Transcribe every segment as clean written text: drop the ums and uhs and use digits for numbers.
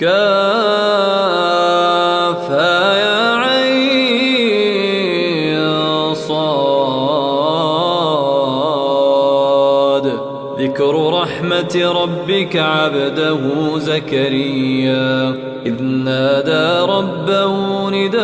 كافها يا عين صاد. ذكر رحمة ربك عبده زكريا إذ نادى ربه نداء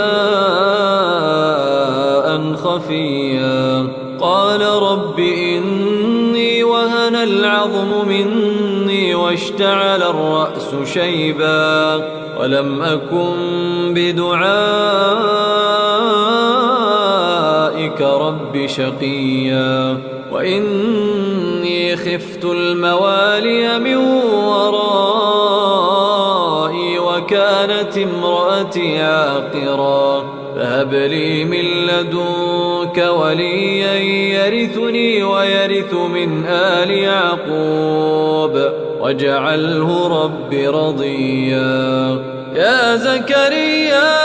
خفيا قال رب إني وهن العظم مني واشتعل الرأس شيبا ولم أكن بدعائك رب شقيا وإني خفت الموالي من ورائي وكانت امرأتي عاقرا فهب لي من لدنك وليا يرثني ويرث من آل يعقوب واجعله رب رضيا. يا زكريا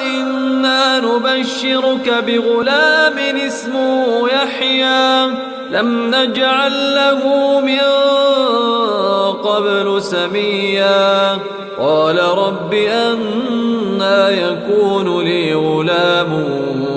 إنا نبشرك بغلام اسمه يحيى لم نجعل له من قبل سميا قال رب أنى يكون لي غلام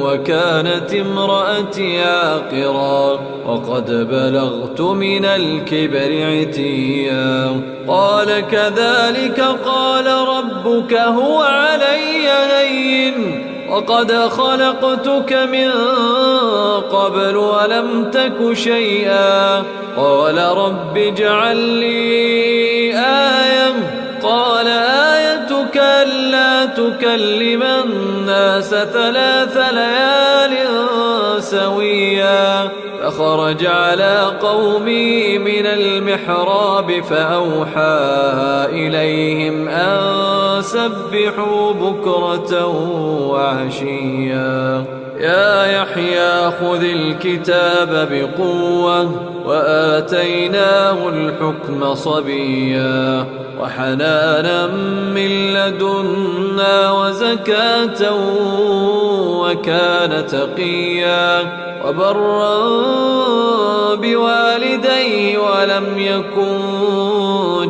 وكانت امرأتي عاقرا وقد بلغت من الكبر عتيا قال كذلك قال ربك هو علي هين وقد خلقتك من قبل ولم تك شيئا قال رب اجعل لي آية قال آيتك ألا تكلم الناس 3 ليال سويا فخرج على قومه من المحراب فأوحى إليهم أن سبحوا بكرة وعشيا. يا يحيى خذ الكتاب بقوة وآتيناه الحكم صبيا وحنانا من لدنا وزكاة وكان تقيا وبرا بوالديه ولم يكن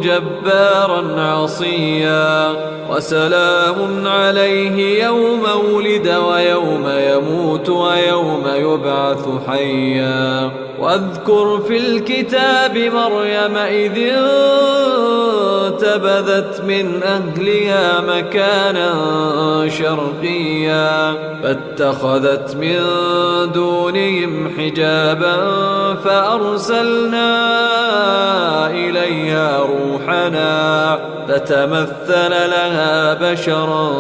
جبارا عصيا وسلام عليه يوم ولد ويوم يموت ويوم يبعث حيا. واذكر في الكتاب مريم إذ انتبذت من أهلها مكانا شرقيا فاتخذت من دونهم حجابا فأرسلنا إليها روحنا فتمثل لها بشرا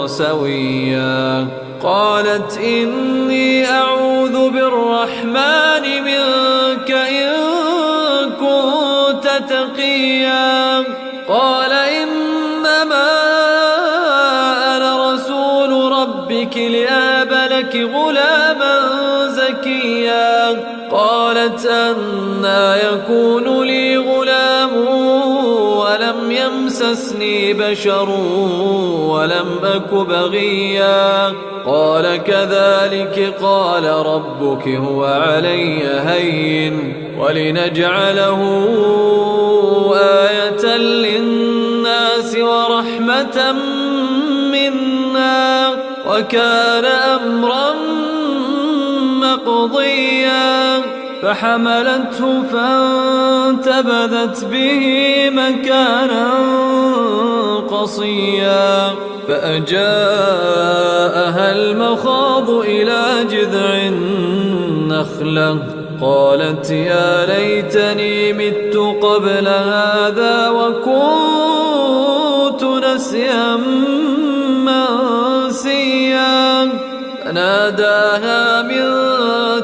سويا قالت إني أعوذ بالرحمن منك إن كنت تقيا قال إنما أنا رسول ربك لأهب لك غلاما زكيا قالت أنى يكون لي غلام ولم يمسسني بشر ولم أك بغيا قال كذلك قال ربك هو علي هين ولنجعله آية للناس ورحمة منا وكان أمرا مقضيا فحملته فانتبذت به مكانا قصيا فأجاءها المخاض إلى جذع النخلة قالت يا ليتني مت قبل هذا وكنت نسيا منسيا فناداها من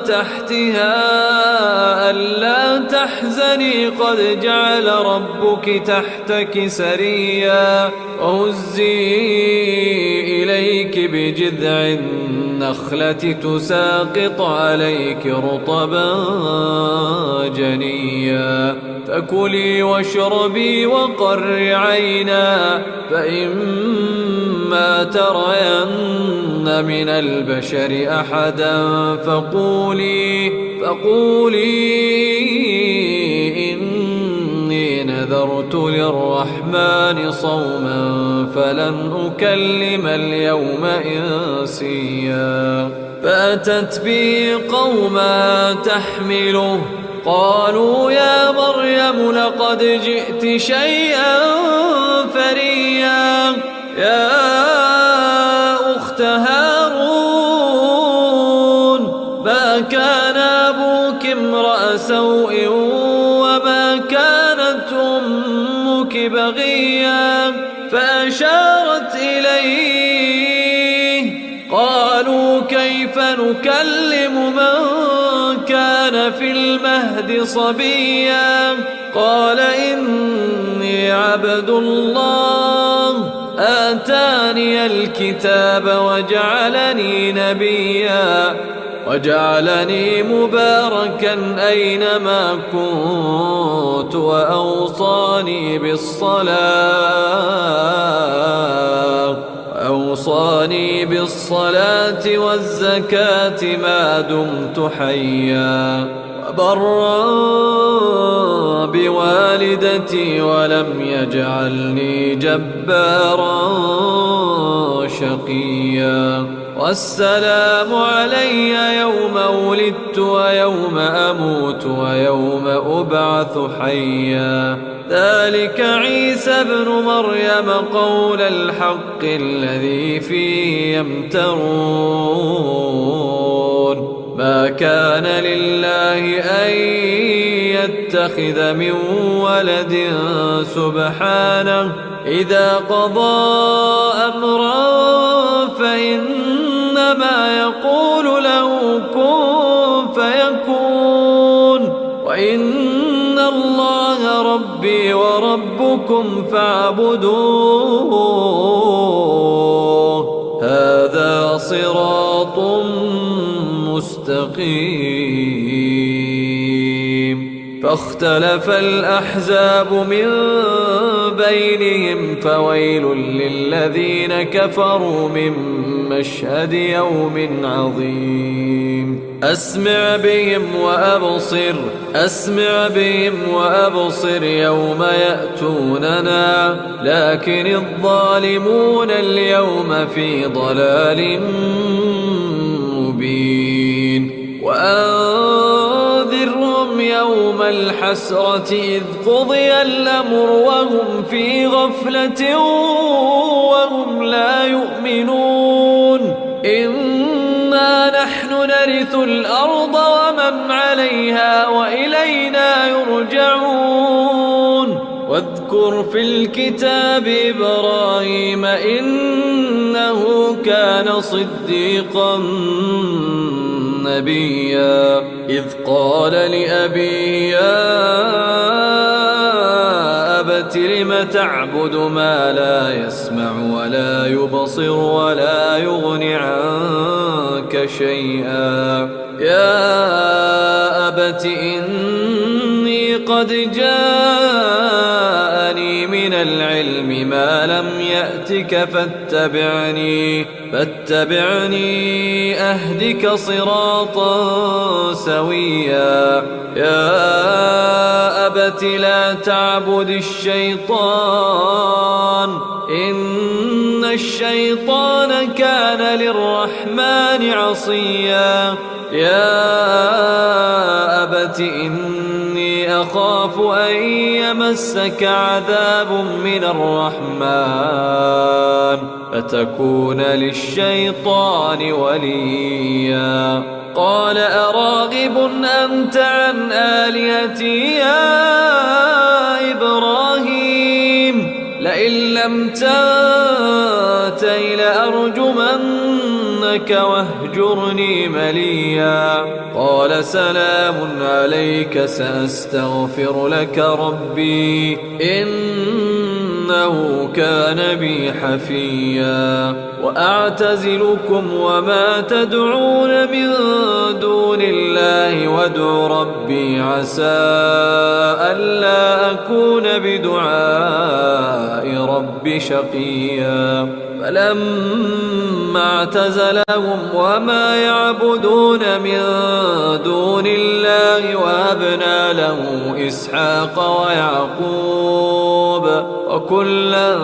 تحتها ألا تحزني قد جعل ربك تحتك سريا وهزي إليك بجذع النخلة تساقط عليك رطبا جنيا فكلي واشربي وقري عينا فإما ترين من البشر أحدا فقولي إني نذرت للرحمن صوما فلن أكلم اليوم إنسيا فأتت به قوما تحمله قالوا يا مريم لقد جئت شيئا فريا يا أخت هارون ما كان أبوك امرأ سوء وما كانت أمك بغيا فأشارت إليه قالوا كيف نكلم من كان في المهد صبيا قال إني عبد الله آتاني الكتاب وجعلني نبيا وجعلني مباركا أينما كنت وأوصاني بالصلاة والزكاة ما دمت حيا وبرا بوالدتي ولم يجعلني جبارا شقيا والسلام علي يوم ولدت ويوم أموت ويوم أبعث حيا ذلك عيسى ابن مريم قول الحق الذي فيه يمترون ما كان لله أن يتخذ من ولد سبحانه إذا قضى أمرا فإنما يقول له كن فيكون وإن الله ربي وربكم فاعبدوه هذا صراط مستقيم فاختلف الأحزاب من بينهم فويل للذين كفروا من مشهد يوم عظيم أسمع بهم وأبصر يوم يأتوننا لكن الظالمون اليوم في ضلال مبين وأنذرهم يوم الحسرة إذ قضي الأمر وهم في غفلة وهم لا يؤمنون إنا نحن نرث الأرض ومن عليها وإلينا يرجعون واذكر في الكتاب إبراهيم إنه كان صديقا نبيا إذ قال لأبيه يا أبت لم تعبد ما لا يسمع ولا يبصر ولا يغني عنك شيئا يا أبت إني قد جاءني من العلم ما لم يأتك فاتبعني أهدك صراطا سويا يا أبت لا تعبد الشيطان إن الشيطان كان للرحمن عصيا يا أبت إني أخاف أن يمسك عذاب من الرحمن فتكون للشيطان وليا قال أراغب أنت عن آلهتي يا إبراهيم لئن لم تنته لأرجمنك واهجرني مليا قال سلام عليك سأستغفر لك ربي إنه إنه كان بي حفيا وأعتزلكم وما تدعون من دون الله وادع ربي عسى ألا أكون بدعاء ربي شقيا فلما اعتزلهم وما يعبدون من دون الله وهبنا له إسحاق ويعقوب وكلا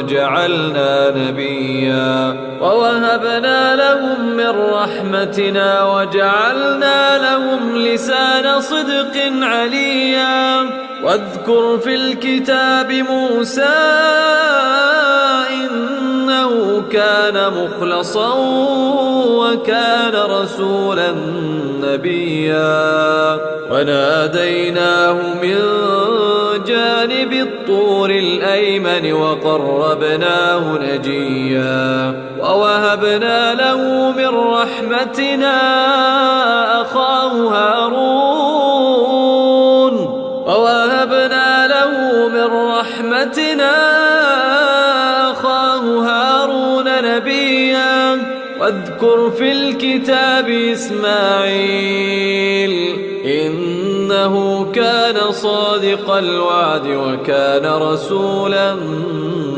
جعلنا نبيا ووهبنا لهم من رحمتنا وجعلنا لهم لسان صدق عليا واذكر في الكتاب موسى إنه كان مخلصا وكان رسولا نبيا وناديناه من جانب الطور الأيمن وقربناه نجيا ووهبنا له من رحمتنا أخاه هارون نبيا واذكر في الكتاب إسماعيل إنه كان صادق الوعد وكان رسولا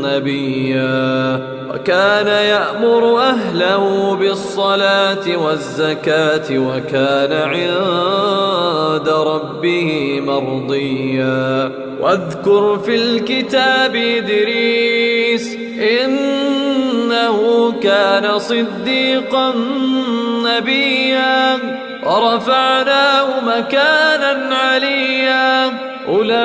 نبيا وكان يأمر أهله بالصلاة والزكاة وكان عند ربه مرضيا واذكر في الكتاب إدريس إنه كان صديقا نبيا ورفعناه مكانا عليا أولئك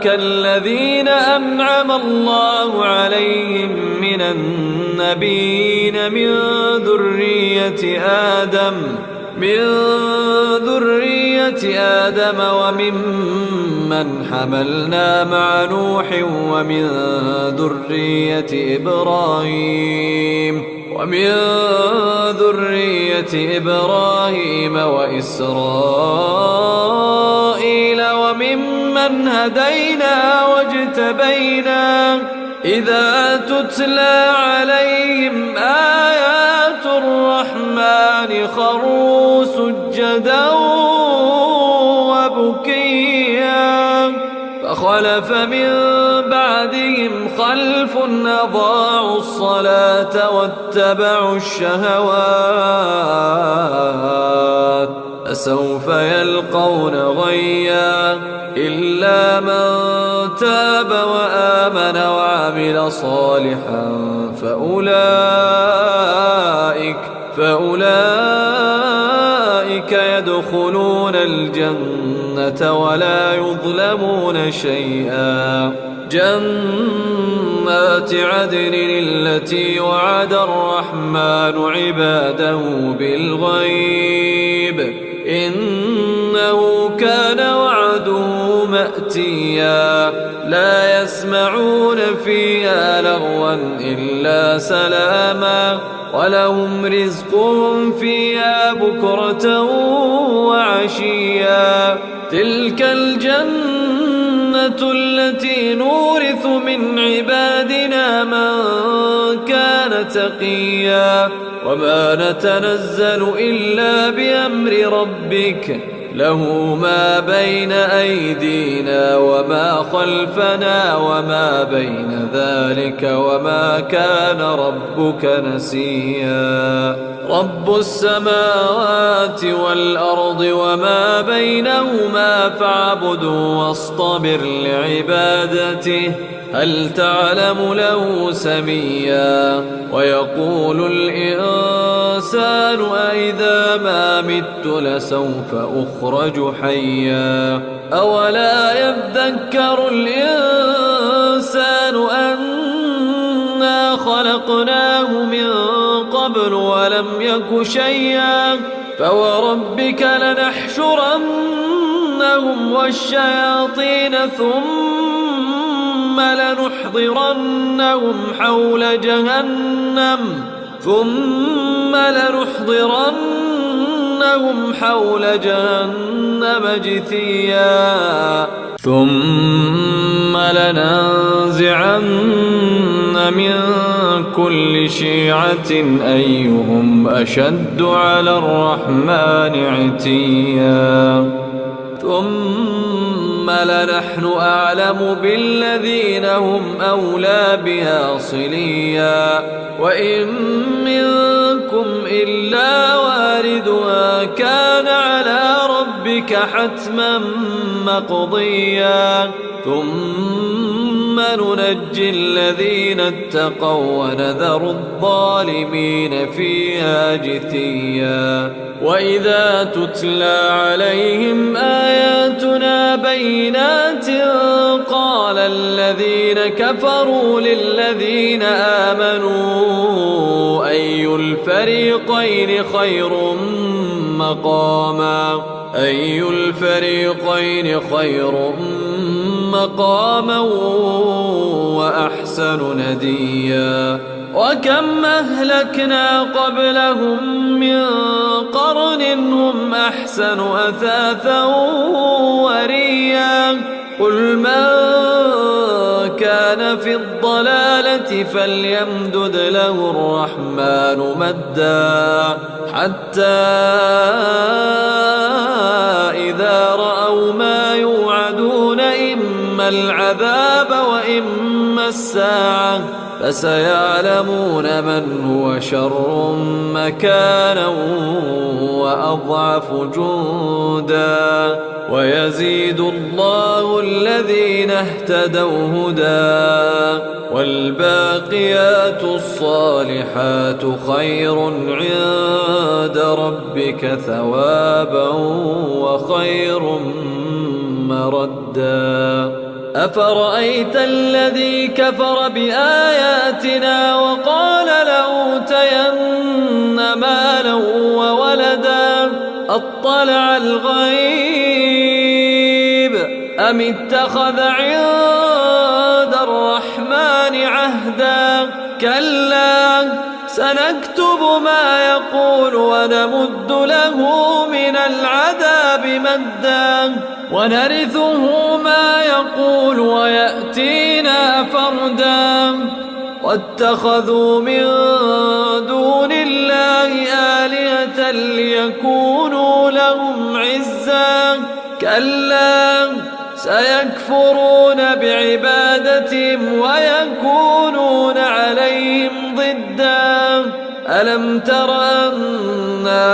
الذين أنعم الله عليهم من النبيين من ذرية آدم وممن حملنا مع نوح ومن ذرية إبراهيم وإسرائيل وممن هدينا واجتبينا إذا تتلى عليهم آيات الرحمن خروا سجدا وبكيا فخلف من بعدهم خلف أضاعوا الصلاة واتبعوا الشهوات فسوف يلقون غيا إلا من تاب وآمن وعمل صالحا فأولئك يدخلون الجنة ولا يظلمون شيئا جنات عدن التي وعد الرحمن عباده بالغيب إنه كان وعده مأتيا لا يسمعون فيها لغوا إلا سلاما ولهم رزقهم فيها بكرة وعشيا تلك الجنة التي نورث من عبادنا من كان تقيا وما نتنزل إلا بأمر ربك له ما بين أيدينا وما خلفنا وما بين ذلك وما كان ربك نسيا رب السماوات والأرض وما بينهما فاعبده واصطبر لعبادته هل تعلم له سميا ويقول الإنسان أإذا ما مت لسوف أخرج حيا أولا يذكر الإنسان أنا خلقناه من قبل ولم يك شيئا فوربك لنحشرنهم والشياطين ثم لنحضرنهم حول جهنم جثيا ثم لننزعن من كل شيعة أيهم أشد على الرحمن عتيا ثم لنحن أعلم بالذين هم أولى بها صليا وإن منكم إلا واردها كان على ربك حتما مقضيا ثم ننجي الذين اتقوا ونذر الظالمين فيها جثيا وإذا تتلى عليهم آياتنا بينات قال الذين كفروا للذين آمنوا أي الفريقين خير مقاما وأحسن نديا وكم أهلكنا قبلهم من قرن هم أحسن أثاثا وريا قل من كان في الضلالة فليمدد له الرحمن مدا حتى إذا رأوا ما يوعدون إما العذاب وإما الساعة فسيعلمون من هو شر مكانا وأضعف جندا ويزيد الله الذين اهتدوا هدى والباقيات الصالحات خير عند ربك ثوابا وخير مردا أفرأيت الذي كفر بآياتنا وقال لأوتين مالا وولدا أطلع الغيب أم اتخذ عند الرحمن عهدا كلا سنكتب ما يقول ونمد له من العذاب مدا ونرثه ما يقول ويأتينا فردا واتخذوا من دون الله آلهة ليكونوا لهم عزا كلا سيكفرون بعبادتهم ويكونون عليهم ضدا ألم تر أنا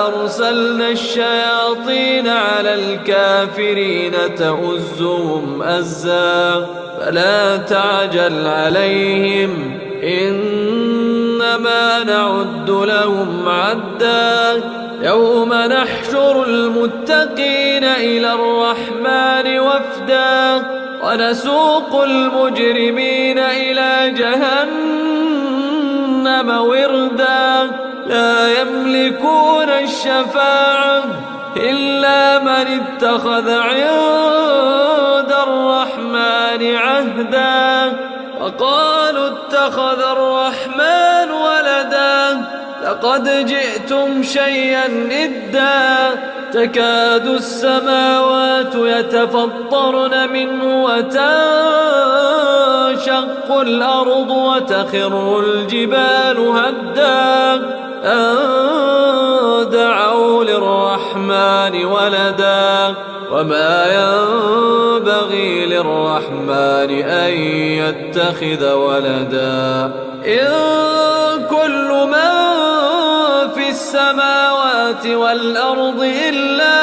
أرسلنا الشياطين على الكافرين تؤزهم أزا فلا تعجل عليهم إنما نعد لهم عدا يوم نحشر المتقين إلى الرحمن وفدا ونسوق المجرمين إلى جهنم وردا لا يملكون الشفاعة إلا من اتخذ عند الرحمن عهدا وقالوا اتخذ الرحمن ولدا لقد جئتم شيئا إدا تكاد السماوات يتفطرن منه وتنشق الأرض وتخر الجبال هدا أن دعوا للرحمن ولدا وما ينبغي للرحمن أن يتخذ ولدا إن كل من في السماوات والأرض إلا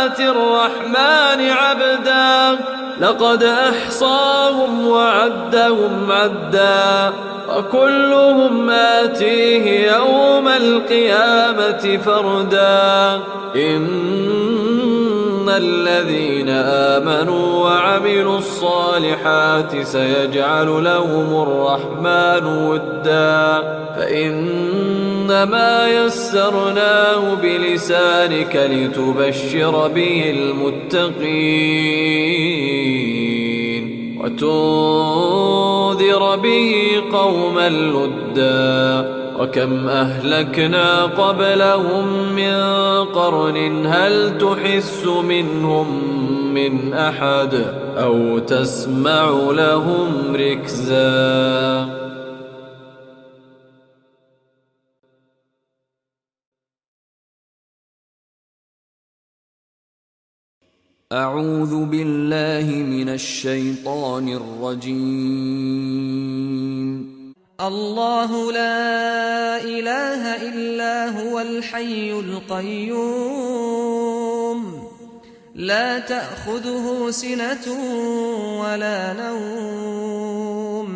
آتي الرحمن عبدا لقد أحصاهم وعدهم عدا وكلهم آتيه يوم القيامة فردا إن الذين آمنوا وعملوا الصالحات سيجعل لهم الرحمن ودا فإنما يسرناه بلسانك لتبشر به المتقين وتنذر به قوما لدا وكم أهلكنا قبلهم من قرن هل تحس منهم من أحد أو تسمع لهم ركزا. أعوذ بالله من الشيطان الرجيم. الله لا إله إلا هو الحي القيوم لا تأخذه سنة ولا نوم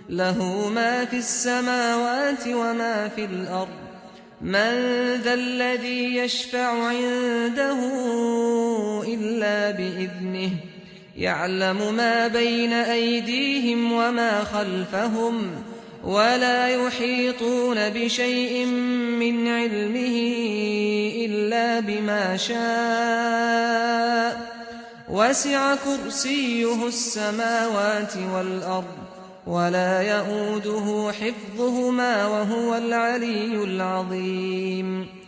له ما في السماوات وما في الأرض من ذا الذي يشفع عنده إلا بإذنه يعلم ما بين أيديهم وما خلفهم ولا يحيطون بشيء من علمه إلا بما شاء وسع كرسيه السماوات والأرض ولا يئوده حفظهما وهو العلي العظيم.